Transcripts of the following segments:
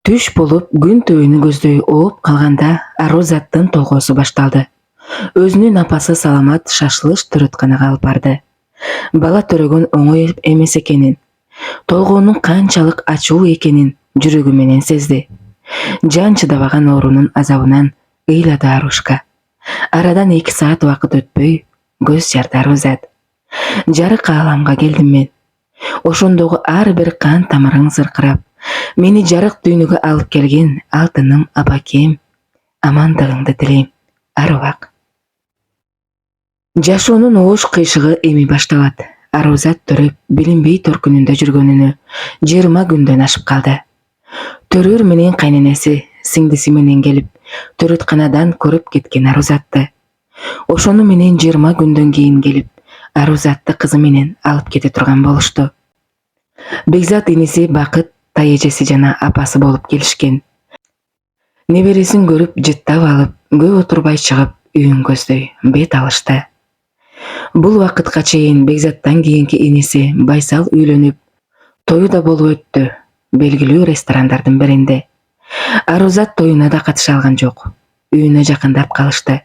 Түш болуп күн төбөнү көздөй ооп калганда Арузаттын толгоосу башталды. Өзүнүн апасы саламат шашылыш төрөтканага алып барды. Бала төрөгөн оңой эмес экенин, толгоонун канчалык ачуу экенин жүрөгү менен сезди. Жан чыдабаган оорунун азабынан ыйлады Арушка. Арадан 2 саат убакыт өтпөй көз жарды Арузат. Жарык ааламга келдим мен. Ошондогу ар бир кан тамырың зыркырап, мени жарык дүйнөгө алып келген алтыным абакем, амандыгыңды тилейм ар убак. Жашоонун оош кыйшыгы эми башталат. Арузат төрөп билинбей төркүнүндө жүргөнүнө 20 күндөн ашып калды. Төрөр менен кайненеси сиңдиси менен келип, төрөтканадан көрүп кеткен Арузатты. Ошону менен 20 күндөн кийин келип, Арузатты кызы менен алып кете турган болушту. Бекзат иниси Бакыт тайэжеси жана апасы болуп келишкен. Небересин көрүп жыттап алып, көп отурбай чыгып, үйүн көздөй бет алышты. Бул вакытка чейин Бекзаттан кийинки иниси Байсал үйлөнүп, тою да болуп өттү, белгилүү ресторандардын биринде. Арузат тоюна да катыша алган жок. Үйүнө жакындап калышты.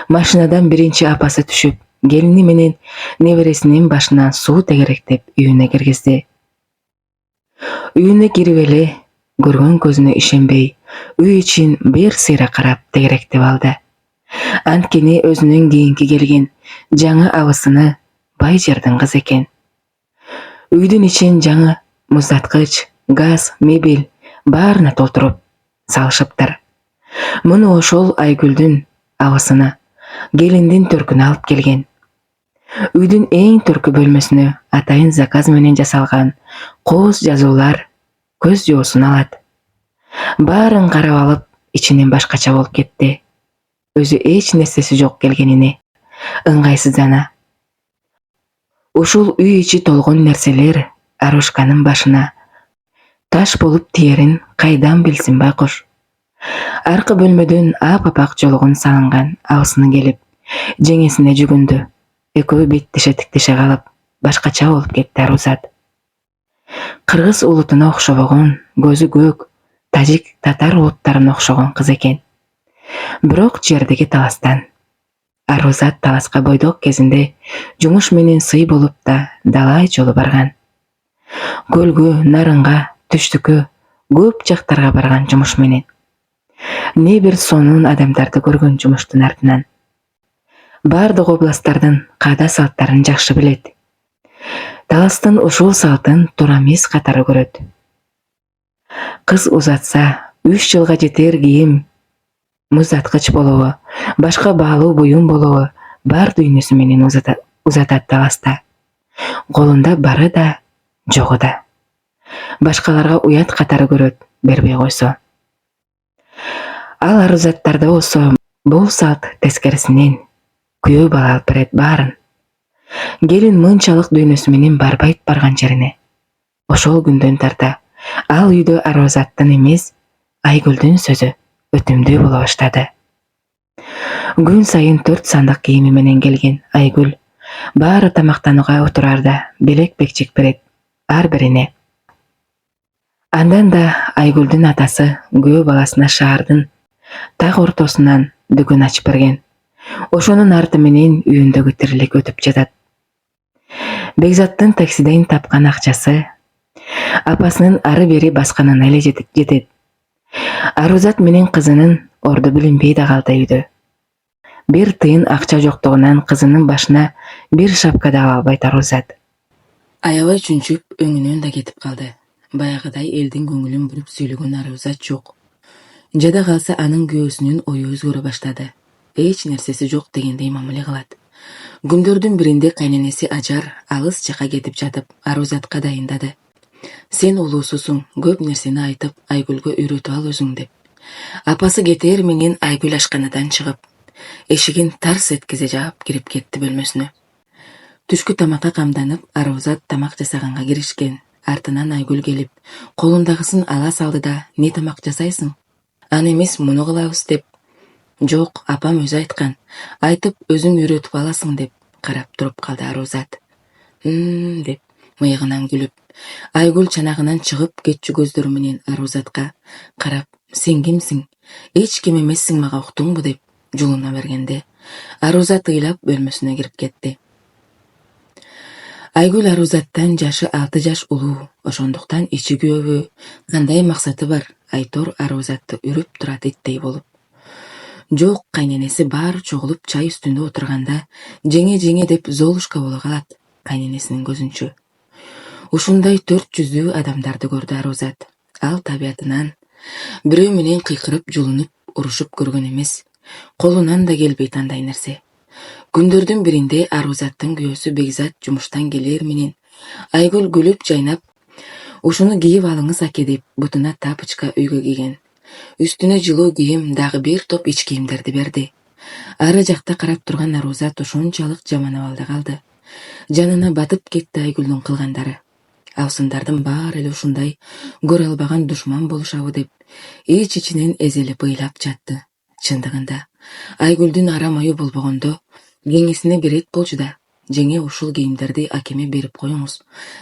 Машинадан биринчи апасы түшүп, келини менен небересинин башына суу тегеректеп үйүнө киргизди. Үйүнө кирип эле көргөн көзүнө ишенбей, үй ичин бир сыйра карап тегеректеп алды. Анткени өзүнүн кийинки келген жаңы абысыны бай жердин кызы экен. Үйдүн ичин жаңы муздаткыч, газ, мебель баарына толтуруп салышыптыр. Муну ошол Айгүлдүн абысына келиндин төркүнө алып келген. Үйдүн эң төркү бөлмөсүнө атайын заказ менен жасалган кооз жазуулар көз жоосун алат. Баарын карап алып, ичинен башкача болуп кетти. Өзү эч нерсеси жок келгенине ыңгайсыздана. Ушул үй ичи толгон нерселер Арушканын башына таш болуп тиерин кайдан билсин байкуш. Аркы бөлмөдөн апапак жолугун салынган абысыны келип, жеңесине жүгүндү. Экөө бет тише калып, башкача болуп кетти Арузат. Кыргыз улутуна окшобогон, көзү көк, тажик, татар улуттарына окшогон кыз экен. Бирок жердеги таластан. Арузат таласка бойдок кезинде жумуш менен сый болуп да далай жолу барган. Көлгө, Нарынга, Түштүккө, көп жактарга барган жумуш менен. Не бир сонун адамдарды көргөн жумуштун артынан. Бардык областтардын каада салттарын жакшы билет. Таластын ушул салтын туура эмес катары көрөт. Кыз узатса, 3 жылга жетер кийим, муздаткыч болобу, башка баалуу буюм болобу, бар дүйнөсү менен узатат таласта. Колунда бары да, жогу да. Башкаларга уят катары көрөт, бербей койсо. Ал Арузаттарда болсо бул салт тескерисинен күйөө бала алып берет баарын. Келин мынчалык дүйнөсү менен барбайт барган жерине. Ошол күндөн тарта ал үйдө Арузаттын эмес, Айгүлдүн сөзү өтүмдүү боло баштады. Күн сайын 4 сандык кийими менен келген Айгүл баары тамактанууга отурарда белек бекчек берет ар бирине. Андан да Айгүлдүн атасы күйөө баласына шаардын так ортосунан дүкөн ачып берген. Ошонун арты менен үйүндөгү тирилик өтүп жатат. Бекзаттын таксиден тапкан акчасы апасынын ары бери басканына эле жетет. Арузат менен кызынын орду билинбей да калды үйдө. Бир тыйын акча жоктугунан кызынын башына бир шапка да ала албайт Арузат. Аябай чүнчүп өңүнөн да кетип калды. Баягыдай элдин көңүлүн буруп сүйлөгөн Арузат жок. Жада калса анын күйөөсүнүн ою өзгөрө баштады. Эч нерсеси жок дегендей мамиле кылат. Күндөрдүн биринде кайненеси Ажар алыс жака кетип жатып, Арузатка дайындады. Сен улуусусуң, көп нерсени айтып, Айгүлгө үйрөтүп ал өзүң деп. Апасы кетээр менен Айгүл ашканадан чыгып, эшигин тарс эткизе жаап кирип кетти бөлмөсүнө. Түшкү тамакка камданып, Арузат тамак жасаганга киришкен. Артынан Айгүл келип, колундагысын ала салды да, не тамак жасайсың? Аны эмес муну кылабыз деп. Жок, апам өзү айткан. Айтып, өзүң үйрөтүп аласың деп карап туруп калды Арузат. Деп мыйыгынан күлүп, Айгүл чанагынан чыгып кетчү көздөрү менен Арузатка карап, "Сен кимсиң? Эч ким эмессиң, мага уктуңбу?" деп жулуна бергенде, Арузат ыйлап бөлмөсүнө кирип кетти. Айгүл Арузаттан жашы 6 жаш улуу, ошондуктан ичи күйөбү, кандай максаты бар, Айтор Арузатты үрүп турат иттей болуп. Жок, кайненеси баары чогулуп чай үстүндө отурганда, жеңе деп Золушка боло калат кайненесинин көзүнчө. Ушундай 400 адамдарды көрдү Арузат. Ал табиятынан бирөө менен кыйкырып, жулунуп, урушуп көргөн эмес, колунан да келбейт андай нерсе. Күндөрдүн биринде Арузаттын күйөөсү Бекзат жумуштан келер менен Айгүл күлүп жайнап, "Ушуну кийип алыңыз аке" деп бутуна тапочка үйгө кийген. Үстүнө жылуу кийим, дагы бир топ ич кийимдерди берди. Ары жакта карап турган Арузат ошончалык жаман абалда калды. Жанына батып кетти Айгүлдүн кылгандары. Абысындардын баары эле ушундай көрө албаган душман болушабы деп ич-ичинен эзелип ыйлап жатты. Чындыгында Айгүлдүн арам ою болбогондо кеңесине берет болчу да, "Жеңе ушул кийимдерди акеме берип коюңуз,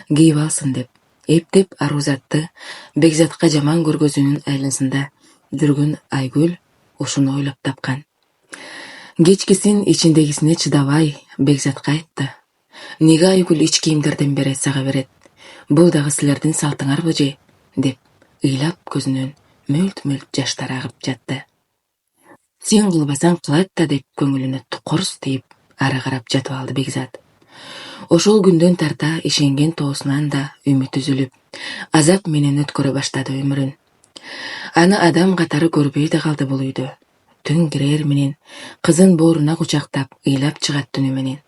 кийип алсын" деп эптеп Арузатты Бекзатка жаман көргөзүүнүн айласында жүргөн Айгүл ушуну ойлоп тапкан. Кечкисин ичиндегисине чыдабай Бекзатка айтты: "Неге Айгүл ич кийимдерден берет сага берет? Бул дагы силердин салтыңарбы же?" деп ыйлап көзүнөн мөлт жаштар агып жатты. "Сен кылбасаң кылат да" деп көңүлүнө корс тийип ары карап жатып алды Бекзат. Ошол күндөн тарта ишенген тоосунан да үмүт үзүлүп, азап менен өткөрө баштады өмүрүн. Аны адам катары көрбөй да калды бул үйдө. Түн кирер менен кызын бооруна кучактап ыйлап чыгат түнү менен.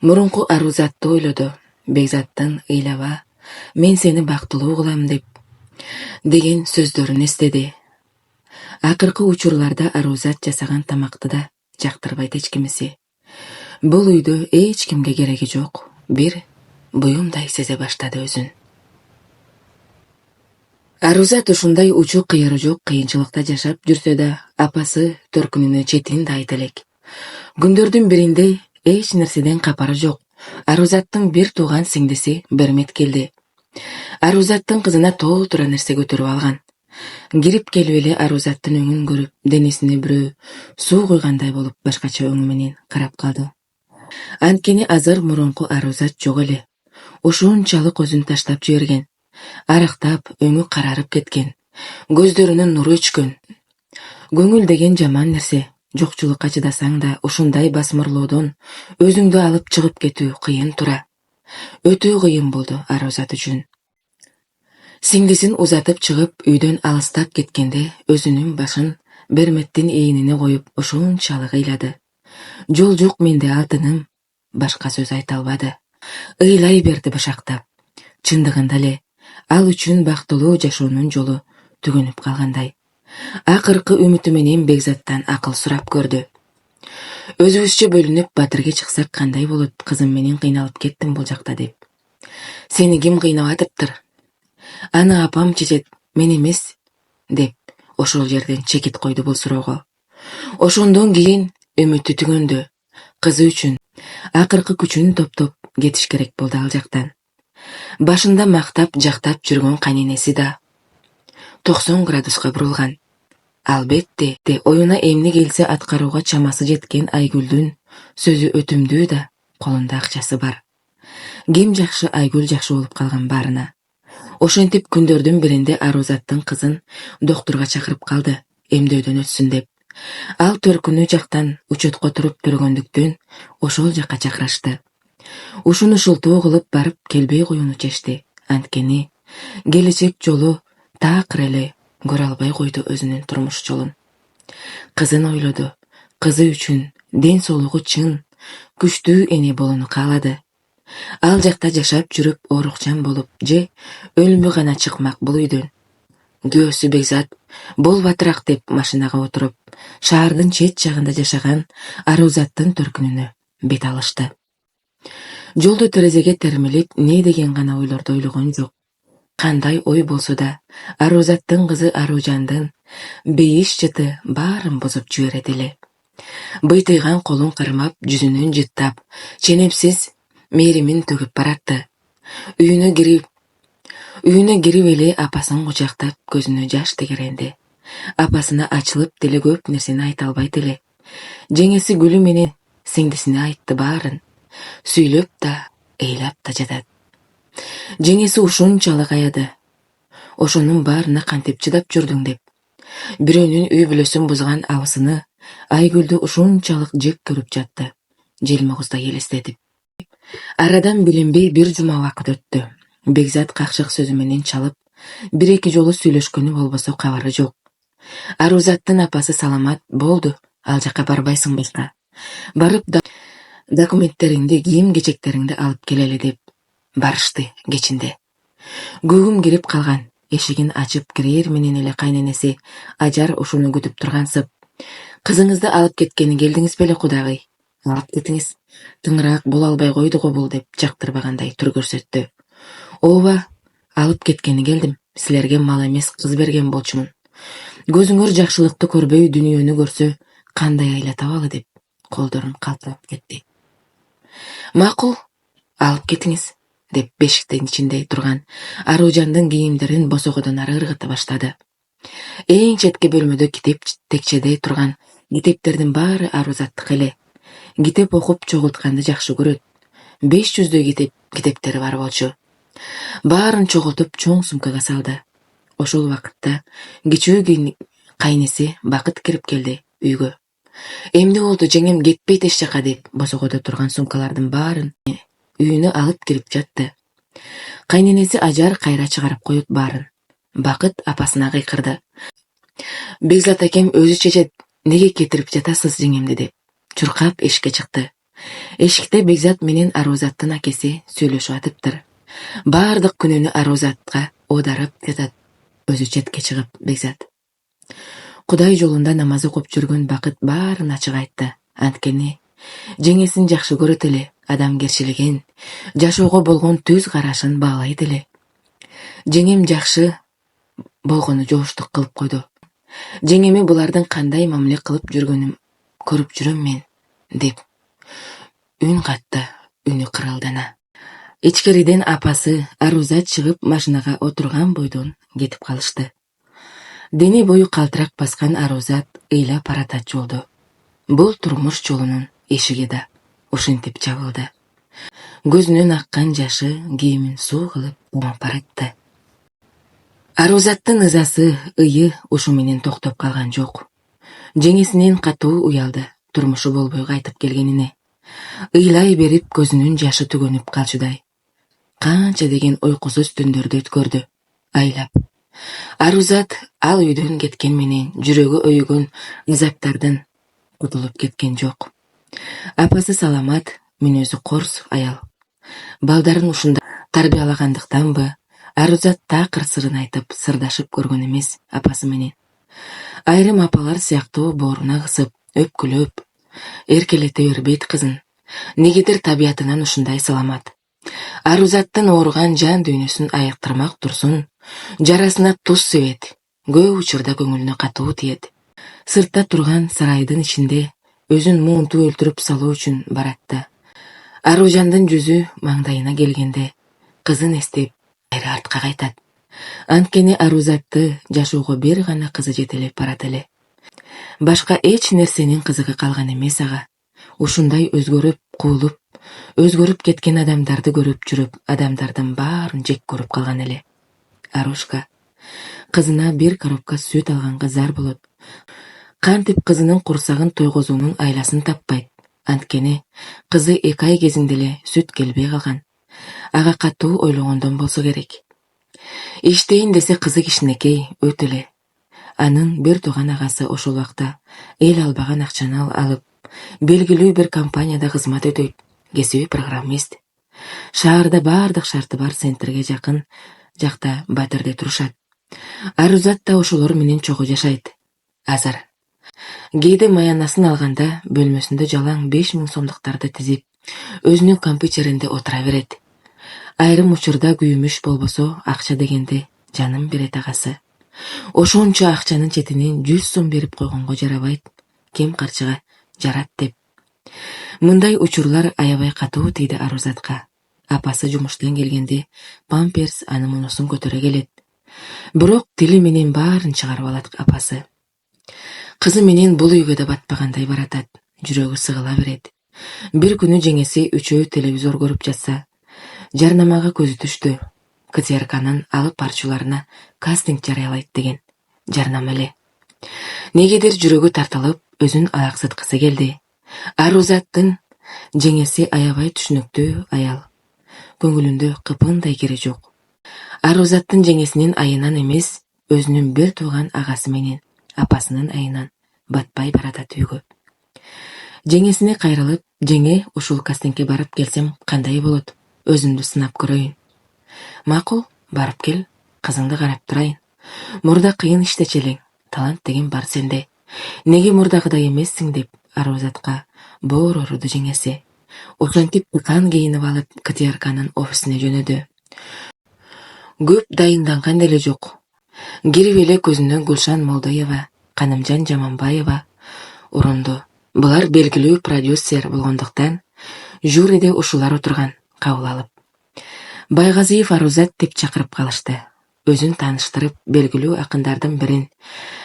Мурунку Арузатты ойлоду. Бекзаттын ыйлаба, "Мен сени бактылуу кылам" деген сөздөрүн эстеди. Акыркы учурларда Арузат жасаган тамакты да жактырбайт эч кимиси. Бул үйдө эч кимге кереги жок, бир буюмдай сезе баштады өзүн. Арузат ушундай учу кыйыры жок кыйынчылыкта жашап жүрсө да, апасы төркүнүнө четин да айта элек. Күндөрдүн биринде эч нерседен капары жок Арузаттын бир тууган сиңдиси Бермет келди. Арузаттын кызына тоотура нерсе көтөрүп алган. Кирип келип эле Арузаттын өңүн көрүп, денесине бирөө суу куйгандай болуп башкача өңү менен карап калды. Анткени азыр мурунку Арузат жок эле. Ушунчалык өзүн таштап жиберген. Арактап, өңү карарып кеткен. Көздөрүнүн нуру өчкөн. Көңүл деген жаман нерсе. Жокчулукка чыдасаң да, ушундай басмырлоодон өзүңдү алып чыгып кетүү кыйын тура. Өтө кыйын болду Арузат үчүн. Сиңдисин узатып чыгып, үйдөн алыстап кеткенде өзүнүн башын Берметтин ийинине коюп ошончалык ыйлады. "Жол жок менде алтыным", башка сөз айта албады. Ыйлай берди башактап. Чындыгында эле ал үчүн бактылуу жашоонун жолу түгөнүп калгандай. Акыркы үмүтү менен Бекзаттан акыл сурап көрдү. "Өзүбүзчө бөлүнүп батирге чыксак кандай болот? Кызым менен кыйналып кеттим бул жакта" деп. "Сени ким кыйнап атыптыр? Аны апам чечет, мен эмес" деп ошол жерден чекит койду бул суроого. Ошондон кийин үмүтү түгөндү. Кызы үчүн акыркы күчүн топтоп кетиш керек болду ал жактан. Башында мактап, жактап жүргөн кайненеси да 90 градуска бурулган. Албетте, оюна эмне келсе аткарууга чамасы жеткен Айгүлдүн сөзү өтүмдүү да, колунда акчасы бар. Ким жакшы, Айгүл жакшы болуп калган баарына. Ошентип күндөрдүн биринде Арузаттын кызын доктурга чакырып калды, эмдөөдөн өтсүн деп. Ал төркүнү жактан учетко туруп көргөндүктөн ошол жакка чакырышты. Ушуну шылтоо кылып барып келбей коюуну чечти. Анткени келечек жолу таакыр эле көрө албай койду өзүнүн турмуш жолун. Кызын ойлоду. Кызы үчүн ден соолугу чын, күчтүү эне болууну каалады. Ал жакта жашап жүрүп оорукчан болуп же өлүмү гана чыкмак бул үйдөн. Күйөөсү Бекзат болбатыраак деп машинага отуруп, шаардын чет жагында жашаган Арузаттын төркүнүнө бет алышты. Жолдо терезеге термелип, не деген гана ойлорду ойлогон жок. Кандай ой болсо да, Арузаттын кызы Аружандын бейиш жыты баарын бузуп жиберет эле. Быйтыйган колун кармап, жүзүнөн жыттап, ченепсиз мээримин төгүп баратты. Үйүнө кирип, Үйүнө кирип эле апасын кучактап көзүнө жаш тегеренди. Апасына ачылып деле көп нерсени айта албайт эле. Жеңеси Гүлү менен сиңдисине айтты баарын. Сүйлөп да, ыйлап да жатат. Жеңеси ушунчалык аяды. Ошонун баарына кантип чыдап жүрдүң деп. Бирөөнүн үй бүлөсүн бузган абысыны Айгүлдү ушунчалык жек көрүп жатты. Желмогуздай элестетип. Арадан билинбей бир жума убакыт өттү. Бекзат какшык сөзү менен чалып, бир-эки жолу сүйлөшкөнү болбосо кабары жок. Арузаттын апасы саламат болду, ал жака барбайсың башка. Барып документтериңди, кийим-кечектериңди алып келели деп барышты кечинде. Көгүм кирип калган. Эшигин ачып кирер менен эле кайненеси Ажар ушуну күтүп тургансып. Кызыңызды алып кеткени келдиңиз беле кудагый? Алып кетиңиз. Тыңыраак боло албай койду го бул деп жактырбагандай түр көрсөттү. Ооба, алып кеткени келдим. Силерге мал эмес кыз берген болчумун. Көзүңөр жакшылыкты көрбөй дүнүйөнү көрсө кандай айлатап алы деп колдорун калтырап кетти. Макул, алып кетиңиз деп бешиктин ичинде турган Аружандын кийимдерин босогодон ары ыргыта баштады. Эң четки бөлмөдө китеп текчеде турган китептердин баары Арузаттык эле. Китеп окуп чогултканды жакшы көрөт. 500дөй китептери бар болчу. Баарын чогултуп чоң сумкага салды. Ошол убакытта кичүү кайнеси Бакыт кирип келди үйгө. Эмне болду жеңем, кетпейт эч жака деп босогодо турган сумкалардын баарын үйүнө алып кирип жатты. Кайненеси Ажар кайра чыгарып коет баарын. Бакыт апасына кыйкырды. Бекзат акем өзү чечет, неге кетирип жатасыз жеңемди деп. Чуркап эшикке чыкты. Эшикте Бекзат менен Арузаттын акеси сүйлөшүп атыптыр. Баардык күнөөнү Арузатка оодарып жатат. Өзү четке чыгып Бекзат. Кудай жолунда намаз окуп жүргөн Бакыт баарын ачык айтты. Анткени жеңесин жакшы көрөт эле, адамгерчилигин, жашоого болгон түз карашын баалайт эле. Жеңем жакшы болгону жооштук кылып койду. Жеңеме булардын кандай мамиле кылып жүргөнүн көрүп жүрөм мен деп үн катты, үнү кырылдана. Ичкериден апасы Арузат чыгып машинага отурган бойдон кетип калышты. Дени бою калтырак баскан Арузат ыйлап баратат жолду. Бул турмуш жолунун эшиги да ушинтип жабылды. Көзүнөн аккан жашы кийимин суу кылып оңоп баратты. Арузаттын ызасы, ыйы ушу менен токтоп калган жок. Жеңесинен катуу уялды, турмушу болбой кайтып келгенине. Ыйлай берип көзүнүн жашы түгөнүп калчудай. Канча деген уйкусуз түндөрдү өткөрдү, айлап. Арузат ал үйдөн кеткен менен жүрөгү өйгөн азаптардан кутулуп кеткен жок. Апасы саламат, мүнөзү корс аял. Балдарын ушунда тарбиялагандыктанбы, Арузат такыр сырын айтып, сырдашып көргөн эмес апасы менен. Айрым апалар сыяктуу бооруна кысып, өпкүлөп, эркелете бербейт кызын. Негедир табиятынан ушундай саламат. Арузаттын ооруган жан дүйнөсүн айыктырмак турсун, жарасына туз себет, көп учурда көңүлүнө катуу тиет. Сыртта турган сарайдын ичинде өзүн муунтуп өлтүрүп салуу үчүн баратты. Аружандын жүзү маңдайына келгенде кызын эстеп кайра артка кайтат. Анткени Арузатты жашоого бир гана кызы жетелеп барат эле. Башка эч нерсенин кызыгы калган эмес ага. Ушундай өзгөрүп, куулуп, өзгөрүп кеткен адамдарды көрүп жүрүп, адамдардын баарын жек көрүп калган эле. Арушка кызына бир коробка сүт алганга зар болот. Кантип кызынын курсагын тойгозуунун айласын таппайт. Анткени кызы 2 ай кезинде эле сүт келбей калган. Ага катуу ойлогондон болсо керек. Иштейин десе кызы кичинекей, өтө эле. Анын бир тууган агасы ошол убакта эл албаган акчаны алып, белгилүү бир компанияда кызмат өтөйт, кесиби программист. Шаарда баардык шарты бар центрге жакын жакта Батырде турушат. Арузат да ошолор менен чогуу жашайт. Азыр кээде маянасын алганда бөлмөсүндө жалаң 5000 сомдуктарды тизип, өзүнүн компьютеринде отура берет. Айрым учурда күйүмүш болбосо акча дегенде жанын берет агасы. Ошончо акчанын четинен 100 сом берип койгонго жарабайт, кем карчыга жарат деп. Мындай учурлар аябай катуу тийди Арузатка. Апасы жумуштан келгенде памперс аны мунусун көтөрө келет. Бирок тили менен баарын чыгарып алат апасы. Кызы менен бул үйгө да батпагандай баратат. Жүрөгү сыгыла берет. Бир күнү жеңеси үчөө телевизор көрүп жатса, жарнамага көзү түштү. КТРКнын алып барчуларына кастинг жарыялайт деген жарнама эле. Негедир жүрөгү тартылып, өзүн алаксыткысы келди. Арузаттын жеңеси аябай түшүнүктүү аял. Көңүлүндө кыпындай кири жок. Арузаттын жеңесинин айынан эмес, өзүнүн бир тууган агасы менен апасынын айынан батпай баратат үйгө. Жеңесине кайрылып, жеңе, ушул кастингге барып келсем кандай болот? Өзүмдү сынап көрөйүн. Макул, барып кел, кызыңды карап турайын. Мурда кыйын иштечелең, талант деген бар сенде. Неге мурдагыдай эмессиң деп Арузатка боор уруду жеңеси. Ошентип кан кийинип алып КТРКнын офисине жөнөдү. Көп дайынданган деле жок. Кирип эле көзүнө Гүлшан Молдоева, Канымжан Жаманбаева урунду. Булар белгилүү продюсер болгондуктан жюриде ушулар отурган, кабыл алып. Байгазиев Арузат деп чакырып калышты. Өзүн тааныштырып, белгилүү акындардын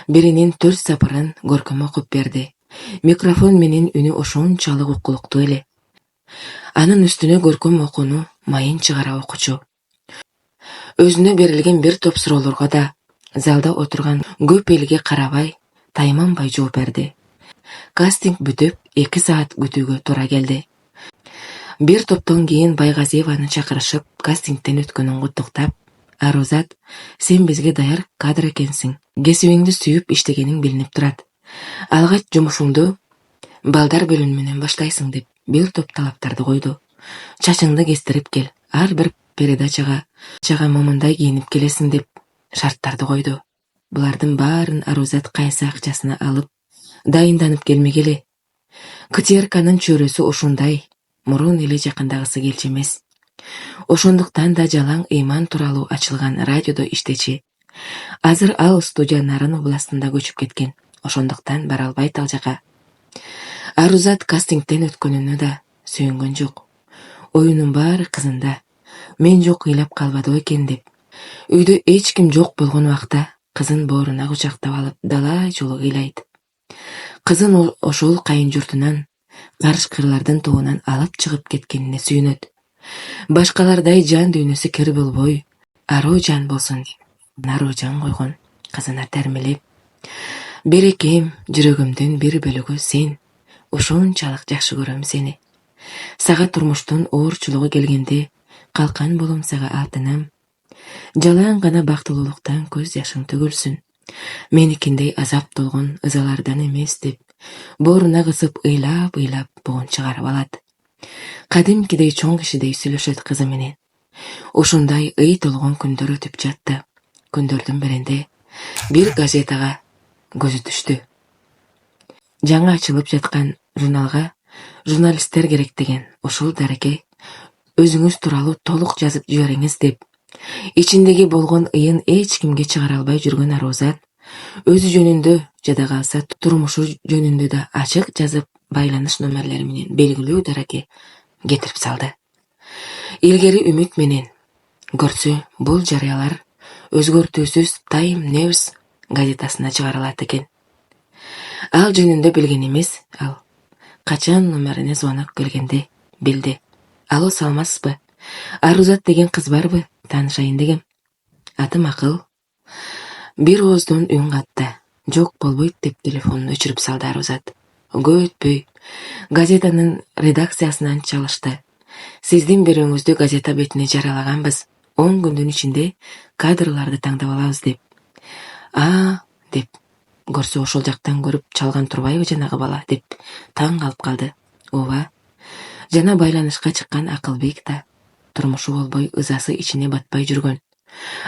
биринин 4 сапырын көркөм окуп берди. Микрофон менен үнү ошончалык укулуктуу эле. Анын үстүнө көркөм окууну майын чыгара окучу. Өзүнө берилген бир топ суроолорго да залда отурган көп элге карабай, тайманбай жооп берди. Кастинг бүтүп 2 саат күтүүгө туура келди. Бир топтон кийин Байгазиеваны чакырышып, кастингден өткөнүн куттуктап, Арузат, сен бизге даяр кадр экенсиң. Кесибиңди сүйүп иштегениң билинип турат. Алгач жумушуңду балдар бөлүмүнөн баштайсың деп бир топ талаптарды койду. Чачыңды кестирип кел, ар бир передачага момундай кийинип келесиң деп шарттарды койду. Булардын баарын Арузат кайсы акчасына алып, дайынданып келмегеле. КТРКнын чөйрөсү ушундай, мурун эле жакындагысы келчү эмес. Ошондуктан да жалаң ыйман тууралуу ачылган радиодо иштечи. Азыр ал студия Нарын областында көчүп кеткен. Ошондуктан бара албайт ал жака. Арузат кастингден өткөнүнө да сүйүнгөн жок. Оюнун баары кызында. Мен жок ыйлап калбадыбы экен деп. Үйдө эч ким жок болгон убакта кызын бооруна кучактап алып далай жолу ыйлайт. Кызын ошол кайын журтунан, карышкырлардын тобунан алып чыгып кеткенине сүйүнөт. Башкалардай жан дүйнөсү кир болбой, аруу жан болсун деп, аруу жан койгон кызына термелеп. Берекем, жүрөгүмдүн бир бөлүгү сен, ошончалык жакшы көрөм сени. Сага турмуштун оорчулугу келгенде, калкан болом сага алтыным. Жалаң гана бактылуулуктан көз жашың төгүлсүн. Меникиндей азап толгон ызалардан эмес деп, бооруна кысып ыйлап бугун чыгарып алат. Кадимкидей чоң кишидей сүйлөшөт кызы менен. Ушундай ый толгон күндөр өтүп жатты. Күндөрдүн биринде бир газетага көзү түштү. Жаңы ачылып жаткан журналга журналисттер керек деген. Ушул дареке өзүңүз тууралуу толук жазып жибериңиз деп. Ичиндеги болгон ыйын эч кимге чыгара албай жүргөн Арузат өзү жөнүндө жада калса турмушу жөнүндө да ачык жазып, байланыш номерлери менен белгилүү дареке кетирип салды. Илгери үмүт менен көрсө, бул жарыялар өзгөртүүсүз Time News газетасына чыгарылат экен. Ал жөнүндө билген эмес, ал качан номерине звонок келгенде билди. Алло, саламатсызбы? Арузат деген кыз барбы? Таанышайын дегем. Атым Акыл. Бир ооздон үн катты. Жок, болбойт деп телефонун өчүрүп салды Арузат. Көп өтпөй газетанын редакциясынан чалышты. Сиздин берүүңүздү газета бетине жарыялаганбыз. 10 күндүн ичинде кадрларды таңдап алабыз деп. Деп көрсө ошол жактан көрүп чалган турбайбы жанагы бала деп таң калып калды. Ооба. Жана байланышка чыккан Акылбек да турмушу болбой ызасы ичине батпай жүргөн.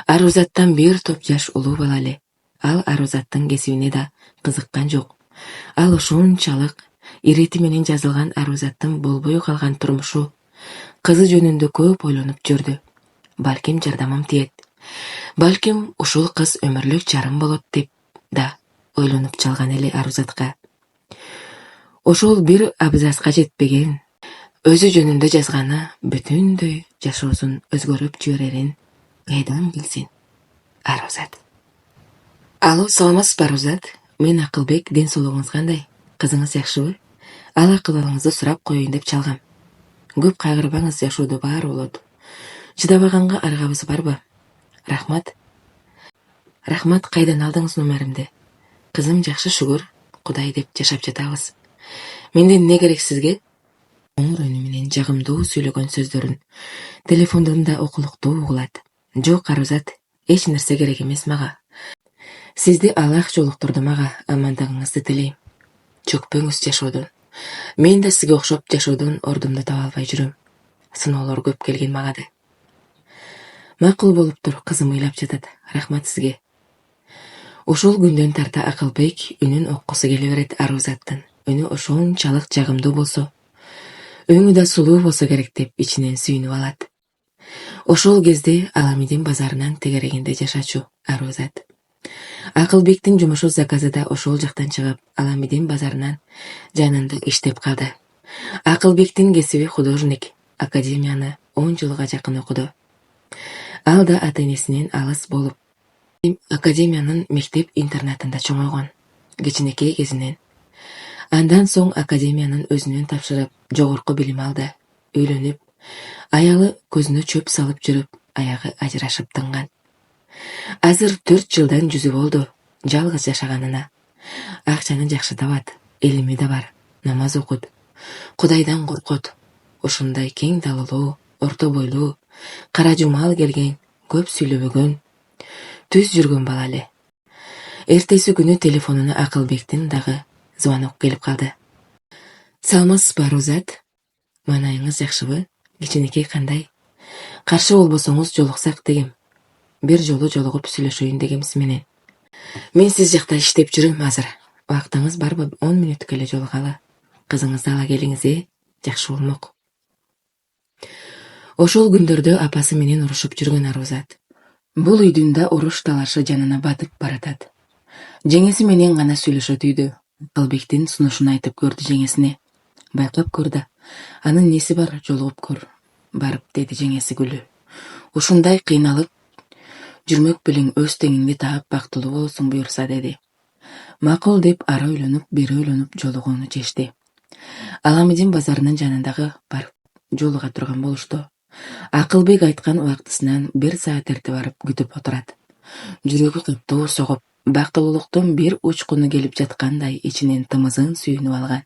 Арузаттан бир топ жаш улуу бала эле. Ал Арузаттын кесибине да кызыккан жок. Ал ошончалык ирети менен жазылган Арузаттын болбой калган турмушу, кызы жөнүндө көп ойлонуп жүрдү. Балким жардамым тиет. Балким ушул кыз өмүрлүк жарым болот деп да ойлонуп чалган эле Арузатка. Ошол бир абзацка жетпеген Өзү жөнүндө жазганы бүтүндөй жашоосун өзгөрүп жиберерин кайдан билсин? Арузат. Алло, саламатсызбы Арузат? Мен Акылбек, ден соолугуңуз кандай? Кызыңыз жакшыбы? Ал акыбарыңызды сурап коеюн деп чалгам. Көп кайгырбаңыз, жашоодо баары болот. Чыдабаганга аргабыз барбы? Рахмат. Рахмат, кайдан алдыңыз номеримди? Кызым жакшы, шүгүр, Кудай деп жашап жатабыз. Менден эмне керек сизге? Оңор үнү менен жагымдуу сүйлөгөн сөздөрүн телефондон окулуктуу угулат. Жок, Арузат, эч нерсе керек эмес мага. Сизди Аллах жолуктурду мага, амандыгыңызды тилейм. Чөкпөңүз жашоодон. Мен да сизге окшоп жашоодон ордумду таба албай жүрөм. Сыноолор көп келген мага да. Макул болуптур, кызым ыйлап жатат. Рахмат сизге. Ошол күндөн тарта Акылбек үнүн оккусу келе берет Арузаттын. Үнү ошончалык жагымдуу болсо, өңү да сулуу болсо керек деп ичинен сүйүнүп алат. Ошол кезде Аламидин базарынан тегерегинде жашачу Арузат. Акылбектин жумушу заказы да ошол жактан чыгып, Аламидин базарынан жанында иштеп калды. Акылбектин кесиби художник, академияны 10 жылга жакын окуду. Ал да ата-энесинен алыс болуп, академиянын мектеп-интернатында чоңойгон. Кичинекей кезинен. Андан соң академиянын өзүнөн тапшырып, жогорку билим алды. Үйлөнүп, аялы көзүнө чөп салып жүрүп, аягы ажырашып тынган. Азыр 4 жылдан жүзү болду жалгыз жашаганына. Акчаны жакшы табат, илими да бар, намаз окут, Кудайдан коркот. Ушундай кең далылуу, орто бойлуу, кара жумал келген, көп сүйлөбөгөн, түз жүргөн бала эле. Эртеси күнү телефонуна Акылбектин дагы звонок келип калды. Саламатсызбы, Арузат? Маанайыңыз жакшыбы? Кичинекей кандай? Каршы болбосоңуз жолуксак дегем. Бир жолу жолугуп сүйлөшөйүн дегемиз менен. Мен сиз жакта иштеп жүрөм азыр. Убактыңыз барбы? 10 мүнөткө эле жолугалы. Кызыңызды ала келиңиз, жакшы болмок. Ошол күндөрдө апасы менен урушуп жүргөн Арузат. Бул үйдүн да уруш талашы жанына батып баратат. Жеңеси менен гана сүйлөшөт үйдө. Акылбектин сунушун айтып көрдү жеңесине. Байкап көр да, анын неси бар, жолугуп көр. Барып, деди жеңеси күлүү. Ушундай кыйналып жүрмөк белең өз теңиңди таап бактылуу болосуң буюрса, деди. Макул деп ара үйлөнүп, бери үйлөнүп жолугууну чечти. Аламидин базарынын жанындагы барып жолуга турган болушту. Акылбек айткан убактысынан 1 саат эрте барып күтүп отурат. Жүрөгү каттуу согуп, бактылуулуктун бир учкуну келип жаткандай ичинен тымызын сүйүнүп алган.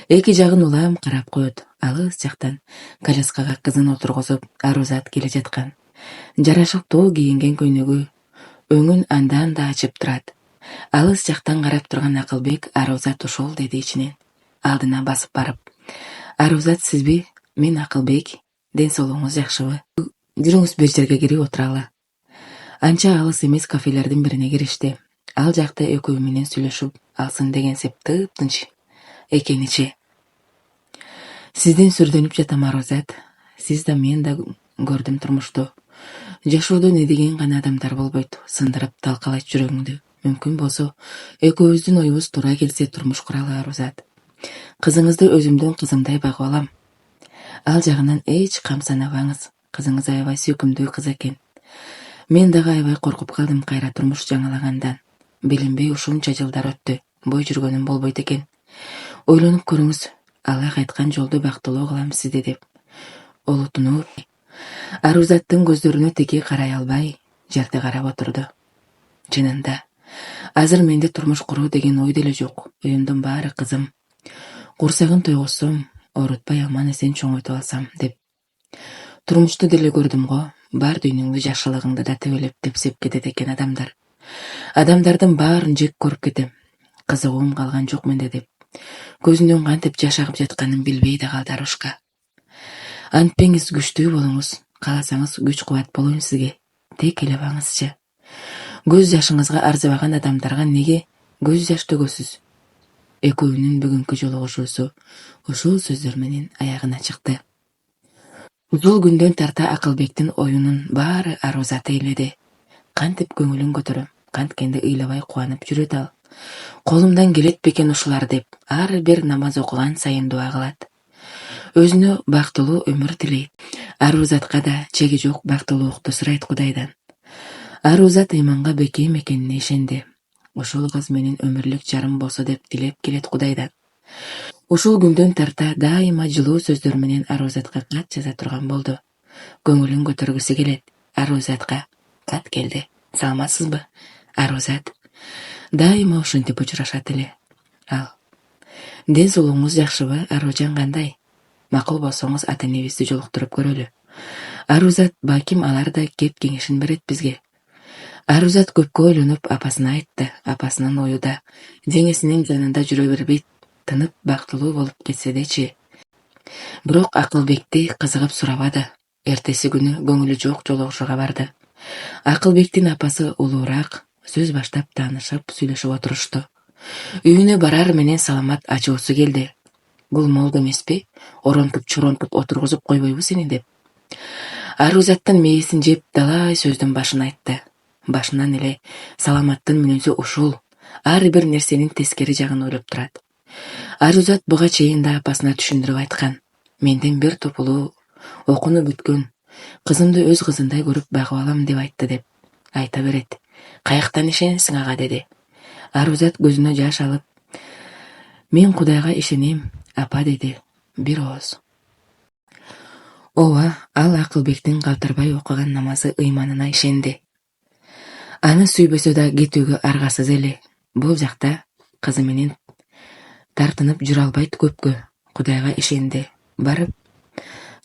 Эки жагын улам карап коет. Алыс жактан коляскага кызын отургузуп, Арузат келе жаткан. Жарашыктуу кийинген көйнөгү өңүн андан да ачып турат. Алыс жактан карап турган Акылбек Арузат ушул деди ичинен. Алдына басып барып. Арузат, сизби? Мен Акылбек. Ден соолугуңуз жакшыбы? Жүрүңүз бир жерге кирип отуралы. Анча алыс эмес кафелердин бирине киришти. Ал жакта экөө менен сүйлөшүп алсын деген сеп тыптынч экеничи. Сизден сүрдөнүп жатам, Арузат. Сиз да мен да көрдүм турмушту. Жашоодо не деген гана адамдар болбойт, сындырып талкалайт жүрөгүңдү. Мүмкүн болсо, экөөбүздүн оюбуз туура келсе турмуш куралы, Арузат. Кызыңызды өзүмдүн кызымдай багып алам. Ал жагынан эч камсанабаңыз. Кызыңыз аябай сүйкүмдүү кыз экен. Мен дагы аябай коркуп калдым кайра турмуш жаңылагандан. Билинбей ушунча жылдар өттү. Бой жүргөнүм болбойт экен. Ойлонуп көрүңүз. Аллах айткан жолду бактылуу кылам сизди деп. Олутунуп, Арузаттын көздөрүнө тики карай албай, жерде карап отурду. Чынында, азыр менде турмуш куруу деген ой деле жок. Оюмдун баары кызым. Курсагын тойгузсом, оорутпай аман эсен чоңойтуп алсам деп. Турмушту деле көрдүм го. Бар дүйнөңдү, жакшылыгыңды да тебелеп тепсеп кетет экен адамдар. Адамдардын баарын жек көрүп кетем. Кызыгуум калган жок менде деп. Көзүнөн кантип жаш агып жатканын билбей да калды Арушка. Антпеңиз, күчтүү болуңуз. Кааласаңыз күч кубат болоюн сизге. Тек элебаңызчы. Көз жашыңызга арзыбаган адамдарга неге көз жаш төгөсүз? Экөөнүн бүгүнкү жолугушуусу ушул сөздөр менен аягына чыкты. Ушул күндөн тарта Акылбектин оюнун баары Арузат эйледи. Кантип көңүлүн көтөрөм, канткенде ыйлабай кубанып жүрөт ал. Колумдан келет бекен ушулар деп ар бир намаз окуган сайын дуа кылат. Өзүнө бактылуу өмүр тилейт. Арузатка да чеги жок бактылуулукту сурайт Кудайдан. Арузат ыйманга бекем экенине ишенди. Ушул кыз менин өмүрлүк жарым болсо деп тилеп келет Кудайдан. Ушул күндөн тарта дайыма жылуу сөздөр менен Арузатка кат жаза турган болду. Көңүлүн көтөргүсү келет. Арузатка кат келди. Саламатсызбы, Арузат? Дайыма ушинтип учурашат эле. Ал: ден соолугуңуз жакшыбы, Аружан кандай? Макул болсоңуз ата-энебизди жолуктуруп көрөлү. Арузат балким алар да кеп кеңешин берет бизге. Арузат көпкө ойлонуп апасына айтты. Апасынын ою да жеңесинин жанында жүрө бербейт, тынып бактылуу болуп кетседечи. Бирок Акылбекти кызыгып сурабады. Эртеси күнү көңүлү жок жолугушууга барды. Акылбектин апасы улуураак сөз баштап таанышып сүйлөшүп отурушту. Үйүнө барар менен саламат ачуусу келди. Бул молду эмеспи? Оронтуп отургузуп койбойбу сени деп. Арузаттын мээсин жеп далай сөздүн башын айтты. Башынан эле саламаттын мүнөзү ушул. Ар бир нерсенин тескери жагын ойлоп турат. Арузат буга чейин да апасына түшүндүрүп айткан. Менден бир топ улуу окууну бүткөн кызымды өз кызындай көрүп багып алам деп айтты деп айта берет. Каяктан ишенесиң ага деди. Арузат көзүнө жаш алып, мен Кудайга ишенем, апа деди бир ооз. Ооба, ал Акылбектин калтырбай окуган намазы ыйманына ишенди. Аны сүйбөсө да кетүүгө аргасыз эле. Бул жакта кызы менен тартынып жүрө албайт көпкө. Кудайга ишенди. Барып,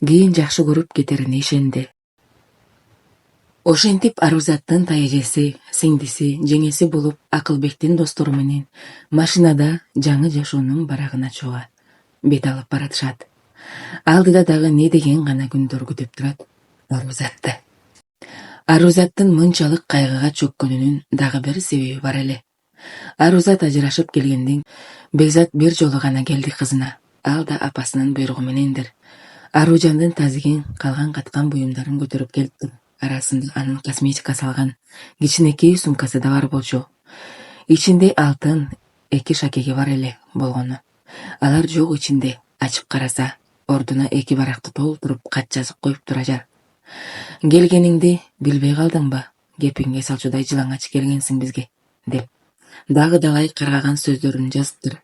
кийин жакшы көрүп кетерине ишенди. Ошентип Арузаттын тайэжеси, сиңдиси, жеңеси болуп Акылбектин достору менен машинада жаңы жашоонун барагын ачууга бет алып баратышат. Алдыда дагы не деген гана күндөр күтүп турат Арузатты. Арузаттын мынчалык кайгыга чөккөнүнүн дагы бир себеби бар эле. Арузат ажырашып келгенден Бекзат бир жолу гана келди кызына. Ал да апасынын буйругу менендир. Аружандын тазигин, калган каткан буюмдарын көтөрүп келиптир. Арасында анын косметика салган кичинекей сумкасы да бар болчу. Ичинде алтын 2 шакеги бар эле болгону. Алар жок ичинде. Ачып караса, ордуна 2 баракты толтуруп кат жазып коюптур ажар. Келгениңди билбей калдыңбы? Кепиңге салчудай жылаңач келгенсиң бизге, деп дагы далай каргаган сөздөрүн жазыптыр.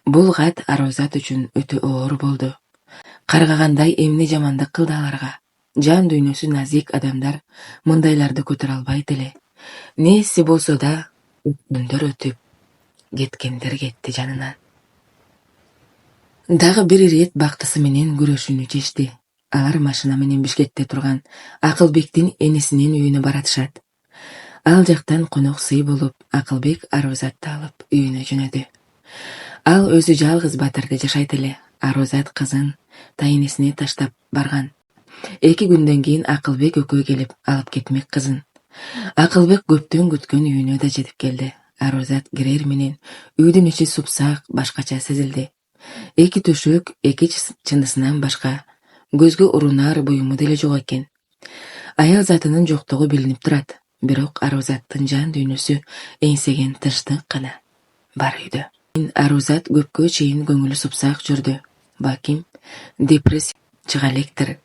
Бул кат Арузат үчүн өтө оор болду. Каргагандай эмне жамандык кылды аларга? Жан дүйнөсү назик адамдар мындайларды көтөрө албайт эле. Нээси болсо да өткөндөр өтүп, кеткендер кетти жанынан. Дагы бир ирет бактысы менен күрөшүүнү чечти. Алар машина менен Бишкекте турган Акылбектин энесинин үйүнө баратышат. Ал жактан конок сый болуп, Акылбек Арузатты алып үйүнө жөнөдү. Ал өзү жалгыз батирде жашайт эле. Арузат кызын тайенесине таштап барган. 2 күндөн кийин Акылбек экөө келип алып кетмек кызын. Акылбек көптөн күткөн үйүнө да жетип келди. Арузат кирер менен үйдүн ичи супсак, башкача сезилди. 2 төшөк, 2 чындысынан башка көзгө урунар буюму деле жок экен. Аял затынын жоктугу билинип турат. Бирок Арузаттын жан дүйнөсү эңсеген тынчтык гана бар үйдө. Арузат көпкө чейин көңүлү супсак жүрдү. Балким депрессия чыга электир.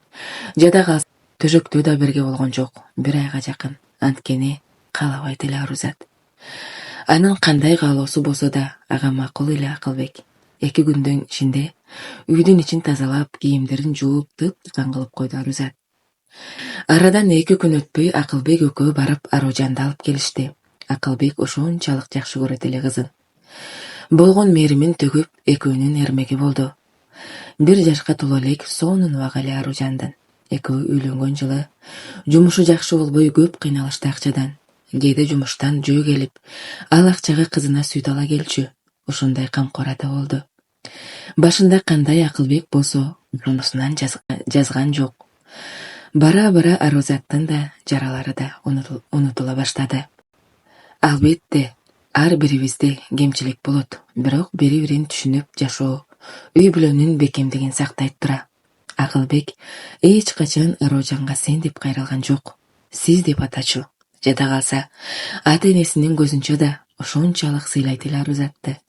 Жада калса төшөктө да бирге болгон жок. 1 айга жакын. Анткени каалабайт эле Арузат. Анын кандай каалоосу болсо да ага макул эле Акылбек. 2 күндөн ичинде үйдүн ичин тазалап, кийимдерин жууп, тып-тыкан кылып койду Арузат. Арадан 2 күн өтпөй Акылбек экөө барып Аружанды алып келишти. Акылбек ошончалык жакшы көрөт эле кызын. Болгон мээримин төгүп, экөөнүн эрмеги болду. 1 жашка толо элек сонун убагы эле Аружандын. Экөө үйлөнгөн жылы жумушу жакшы болбой көп кыйналышты акчадан. Кээде жумуштан жөө келип, ал акчага кызына сүт ала келчү. Ушундай камкор ата болду. Башында кандай Акылбек болсо, ошонусунан жазган жок. Бара-бара Арузаттын да жаралары да унутула баштады. Албетте, ар бирибизде кемчилик болот, бирок бири-бирин түшүнүп жашоо үй бүлөнүн бекемдигин сактайт тура. Акылбек эч качан Аружанга сен деп кайрылган жок. Сиз деп атачу. Жада калса, ата-энесинин көзүнчө да ошончалык сыйлайт эле Арузатты.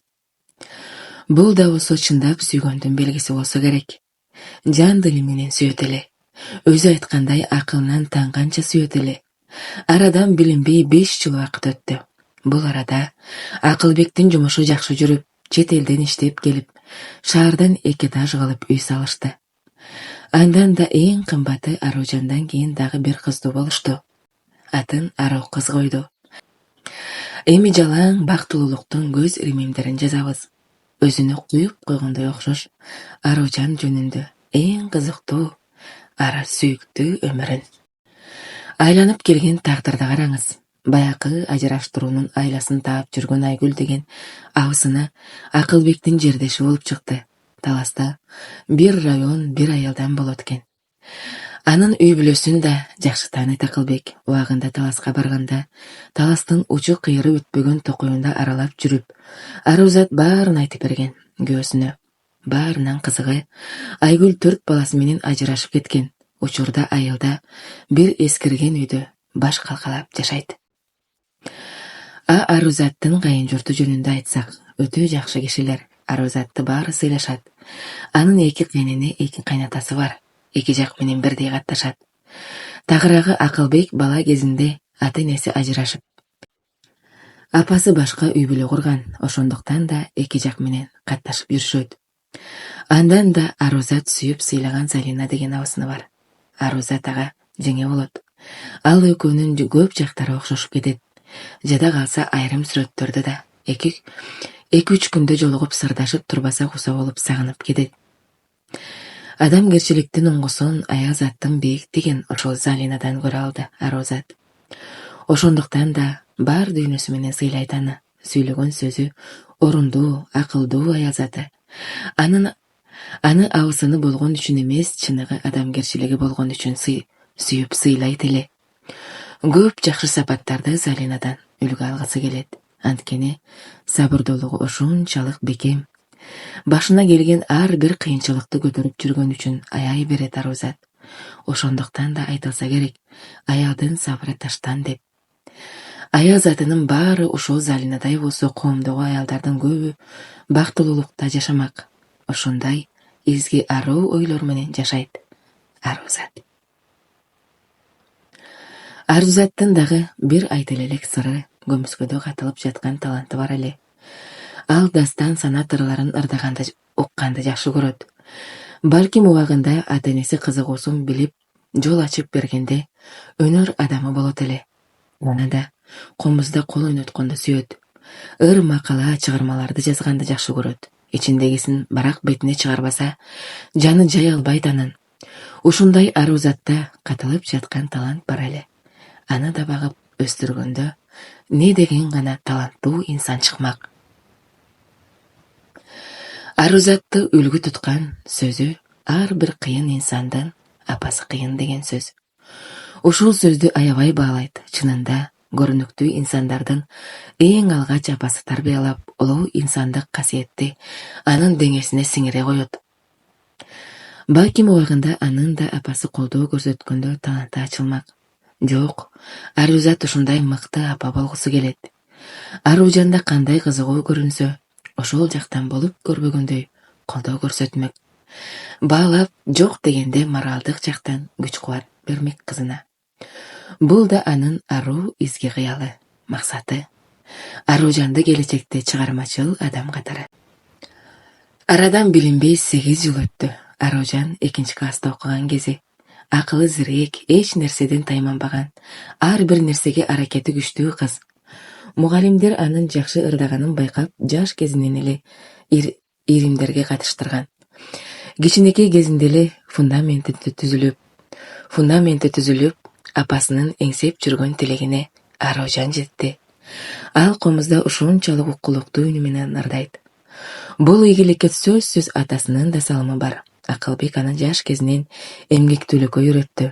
Бул да болсо чындап сүйгөндүн белгиси болсо керек. жан дили менен сүйөт эле. Өзү айткандай акылынан танганча сүйөт эле. Арадан билинбей 5 жыл убакыт өттү. Бул арада Акылбектин жумушу жакшы жүрүп, чет элден иштеп келип, шаардан 2 этаж кылып үй салышты. Андан да эң кымбаты Аружандан кийин дагы бир кыздуу болушту. Атын Ару кыз койду. Эми жалаң бактылуулуктун көз иримимдерин жазабыз. Өзүнө куюп койгондой окшош Аружан жөнүндө эң кызыктуу, ара сүйүктүү өмүрүн. Айланып келген тагдырды караңыз. Баякы ажыраштыруунун айласын таап жүргөн Айгүл деген абысына Акылбектин жердеши болуп чыкты. Таласта бир район, бир аялдан болот экен. Анын үй бүлөсүн да жакшы тааныйт Акылбек. Убагында таласка барганда, таластын учу кыйры өтпөгөн токоюнда аралап жүрүп, Арузат баарын айтып берген күйөөсүнө. Баарынан кызыгы, Айгүл 4 баласы менен ажырашып кеткен. Учурда айылда бир эскирген үйдө баш калкалап жашайт. Арузаттын кайын журту жөнүндө айтсак, өтө жакшы кишилер. Арузатты баары сыйлашат. Анын 2 кайнени, 2 кайнатасы бар. 2 жак менен бирдей катташат. Тагыраагы Акылбек бала кезинде ата-энеси ажырашып, апасы башка үй бүлө курган, ошондуктан да 2 жак менен катташып жүрүшөт. Андан да Арузат сүйүп сыйлаган Залина деген абысыны бар. Арузат ага жеңе болот. Ал экөөнүн көп жактары окшошуп кетет. Жада калса айрым сүрөттөрдө да 2-3 күндө жолугуп сырдашып турбаса куса болуп сагынып кетет. Адамгерчиликтин оңгусун, аяз аттын бийиктигин ошол Залинадан көрө алды Арузат. Ошондуктан да бар дүйнөсү менен сыйлайт аны. Сүйлөгөн сөзү орундуу, акылдуу аяз аты. Аны абысыны болгон үчүн эмес, чыныгы адамгерчилиги болгон үчүн сүйүп сыйлайт эле. Көп жакшы сапаттарды Залинадан үлгү алгысы келет. Анткени сабырдуулугу ошончалык бекем. Башына келген ар бир кыйынчылыкты көтөрүп жүргөн үчүн аяй берет Арузат. Ошондуктан да айтылса керек, аялдын сабыры таштан деп. Аяз атынын баары ушул Залинадай болсо, коомдогу аялдардын көбү бактылуулукта жашамак. Ошондой изги аруу ойлор менен жашайт Арузат. Арузаттын дагы бир айтылы элек сыры, көмүскөдө катылып жаткан таланты бар эле. Ал дастан санат ырларын ырдаганды укканды жакшы көрөт. Балким убагында ата-энеси кызыгуусун билип, жол ачып бергенде өнөр адамы болот эле. Аны да комузда кол ойнотконду сүйөт. Ыр макала, чыгармаларды жазганды жакшы көрөт. Ичиндегисин барак бетине чыгарбаса, жаны жай албайт анын. Ушундай Арузатта катылып жаткан талант бар эле. Аны да багып өстүргөндө не деген гана таланттуу инсан чыкмак. Арузатты үлгү туткан сөзү ар бир кыйын инсандын апасы кыйын деген сөз. Ушул сөздү аябай баалайт. Чынында көрүнүктүү инсандардын эң алгач апасы тарбиялап, улуу инсандык касиетти анын деңесине сиңире коет. Балким убагында анын да апасы колдоо көрсөткөндө таланты ачылмак. Жок, Арузат ушундай мыкты апа болгусу келет. Аружанда кандай кызыгуу көрүнсө, ошол жактан болуп көрбөгөндөй колдоо көрсөтмөк. Баалап, жок дегенде моралдык жактан күч-кубат бермек кызына. Бул да анын аруу изги кыялы, максаты. Аружанды келечекте чыгармачыл адам катары. Арадан билинбей 8 жыл өттү. Аружан 2 класста окуган кези. Акылы зирек, эч нерседен тайманбаган, ар бир нерсеге аракети күчтүү кыз. Мугалимдер анын жакшы ырдаганын байкап, жаш кезинен эле иримдерге катыштырган. Кичинекей кезинде эле фундаменти түзүлүп, апасынын эңсеп жүргөн тилегине Аружан жетти. Ал комузда ушунчалык укулуктуу үнү менен ырдайт. Бул ийгиликке сөзсүз атасынын да салымы бар. Акылбек аны жаш кезинен эмгектүүлүккө үйрөттү.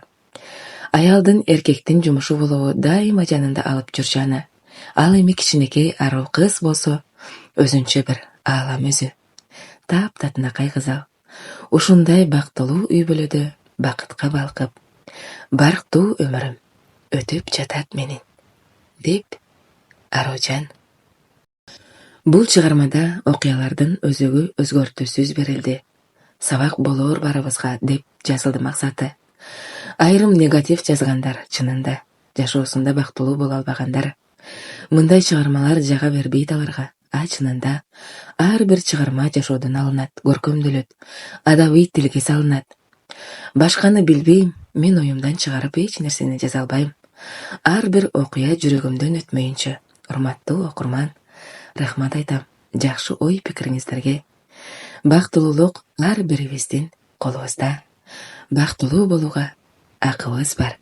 Аялдын эркектин жумушу болобу дайыма жанында алып жүрчү аны. Ал эми кичинекей аруу кыз болсо, өзүнчө бир аалам өзү. Таптатынакай кыз ал. Ушундай бактылуу үй бүлөдө бакытка балкып, барктуу өмүрүм өтүп жатат менин, деп Аружан. Бул чыгармада окуялардын өзөгү өзгөртүүсүз берилди. сабак болоор барыбызга деп жазылды максаты. Айрым негатив жазгандар чынында жашоосунда бактылуу боло албагандар. Мындай чыгармалар жага бербейт аларга. Чынында ар бир чыгарма жашоодон алынат, көркөмдөлөт, адабий тилге салынат. Башканы билбейм, мен оюмдан чыгарып эч нерсени жаза албайм. Ар бир окуя жүрөгүмдөн өтмөйүнчө. Урматтуу окурман, рахмат айтам жакшы ой пикириңиздерге. Бактылуулук ар бирибиздин колубузда. Бактылуу болууга акыбыз бар.